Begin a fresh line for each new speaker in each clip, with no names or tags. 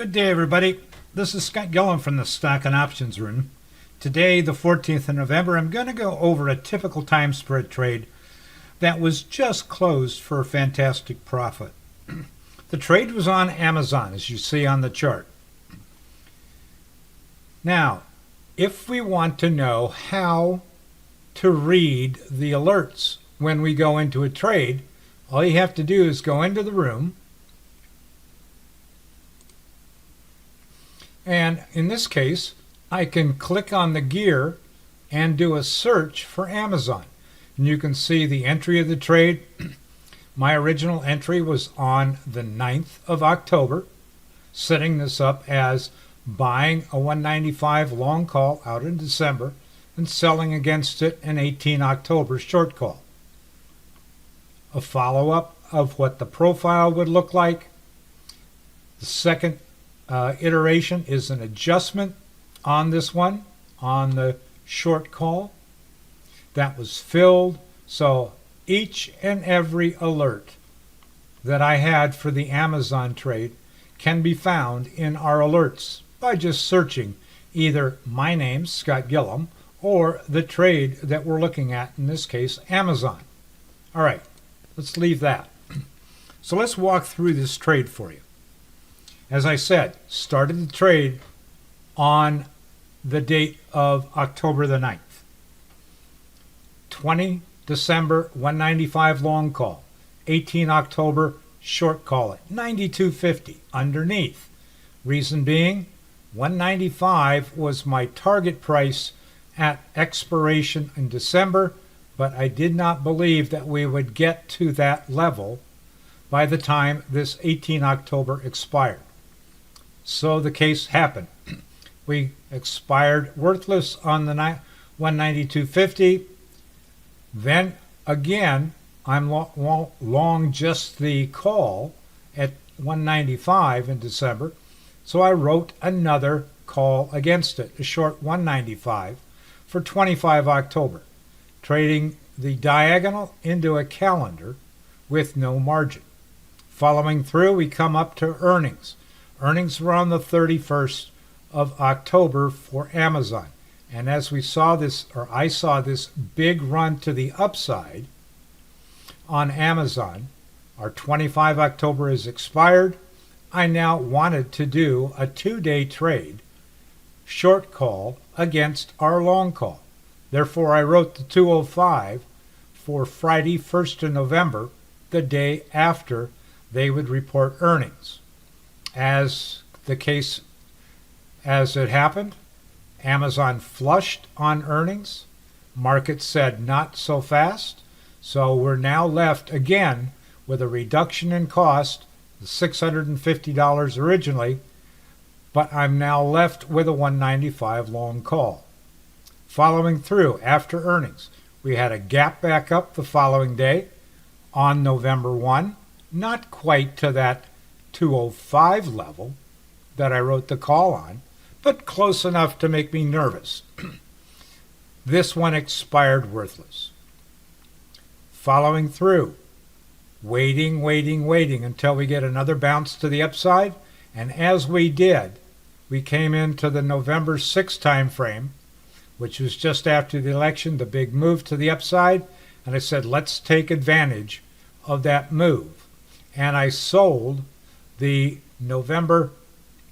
Good day, everybody. This is Scott Gillum from the Stock and Options Room. Today, the 14th of November, I'm going to go over a typical time spread trade that was just closed for a fantastic profit. The trade was on Amazon, as you see on the chart. Now, if we want to know how to read the alerts when we go into a trade, all you have to do is go into the room, and in this case, I can click on the gear and do a search for Amazon. And you can see the entry of the trade. My original entry was on the 9th of October, setting this up as buying a 195 long call out in December and selling against it an 18 October short call. A follow-up of what the profile would look like. The second iteration is an adjustment on this one, on the short call. That was filled, so each and every alert that I had for the Amazon trade can be found in our alerts by just searching either my name, Scott Gillum, or the trade that we're looking at, in this case, Amazon. All right, let's leave that. So let's walk through this trade for you. As I said, started the trade on the date of October the 9th. 20 December 195 long call, 18 October short call at 92.50 underneath. Reason being, 195 was my target price at expiration in December, but I did not believe that we would get to that level by the time this 18 October expired. So the case happened. We expired worthless on the 192.50. Then again, I'm long just the call at 195 in December. So I wrote another call against it, a short 195 for 25 October, trading the diagonal into a calendar with no margin. Following through, we come up to earnings. Earnings were on the 31st of October for Amazon. And as we saw this, or I saw this big run to the upside on Amazon, our 25 October is expired. I now wanted to do a 2-day trade, short call against our long call. Therefore, I wrote the 205 for Friday, 1st of November, the day after they would report earnings. As the case, as it happened, Amazon flushed on earnings. Market said not so fast. So we're now left again with a reduction in cost, the $650 originally, but I'm now left with a 195 long call. Following through after earnings, we had a gap back up the following day on November 1, not quite to that 205 level that I wrote the call on, but close enough to make me nervous. This one expired worthless. Following through, waiting until we get another bounce to the upside, and as we did, we came into the November 6 time frame, which was just after the election, the big move to the upside, and I said, let's take advantage of that move. And I sold the November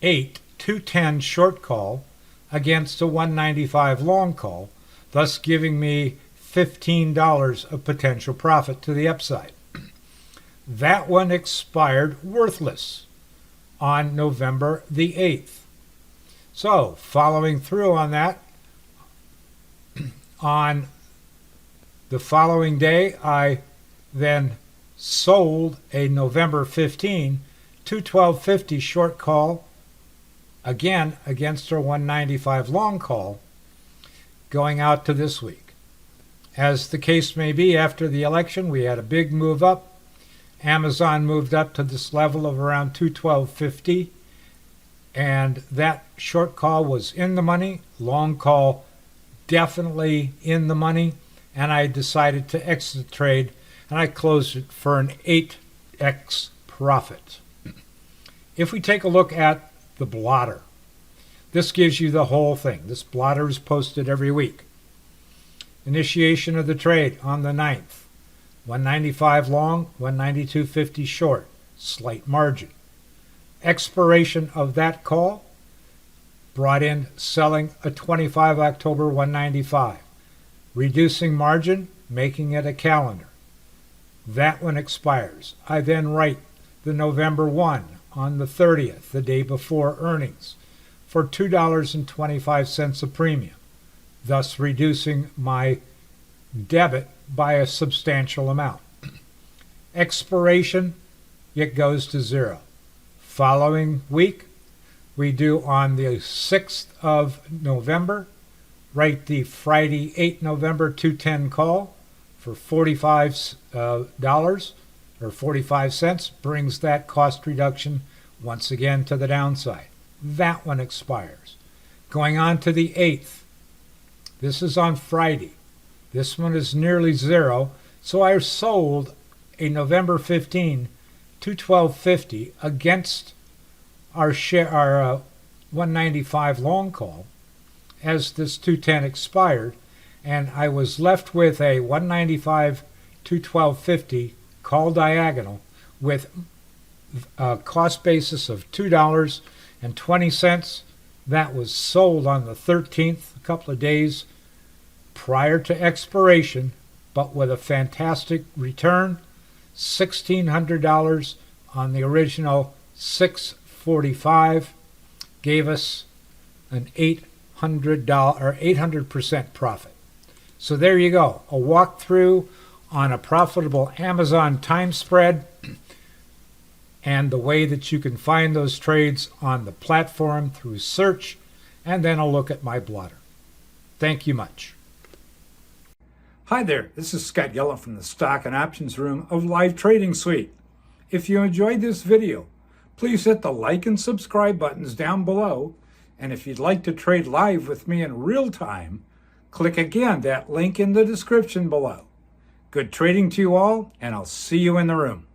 8 210 short call against a 195 long call, thus giving me $15 of potential profit to the upside. That one expired worthless on November the 8th. So, following through on that, on the following day, I then sold a November 15 212.50 short call, again against our 195 long call, going out to this week. As the case may be, after the election, we had a big move up. Amazon moved up to this level of around 212.50, and that short call was in the money, long call definitely in the money, and I decided to exit the trade, and I closed it for an 8x profit. If we take a look at the blotter. This gives you the whole thing. This blotter is posted every week. Initiation of the trade on the 9th. 195 long, 192.50 short, slight margin. Expiration of that call brought in selling a 25 October 195. Reducing margin, making it a calendar. That one expires. I then write the November 1 on the 30th, the day before earnings, for $2.25 a premium, thus reducing my debit by a substantial amount. Expiration, it goes to zero. Following week, we do on the 6th of November, write the Friday 8 November 210 call for $45 or 45 cents, brings that cost reduction once again to the downside. That one expires. Going on to the 8th. This is on Friday. This one is nearly zero, so I sold a November 15 212.50 against our 195 long call as this 210 expired, and I was left with a 195 212.50 call diagonal with a cost basis of $2.20. That was sold on the 13th, a couple of days prior to expiration, but with a fantastic return, $1,600 on the original 645, gave us an $800 or 800% profit. So there you go, a walkthrough on a profitable Amazon time spread and the way that you can find those trades on the platform through search, and then a look at my blotter. Thank you much. Hi there, this is Scott Yellow from the Stock and Options Room of Live Trading Suite. If you enjoyed this video, please hit the like and subscribe buttons down below, and if you'd like to trade live with me in real time, click again that link in the description below. Good trading to you all, and I'll see you in the room.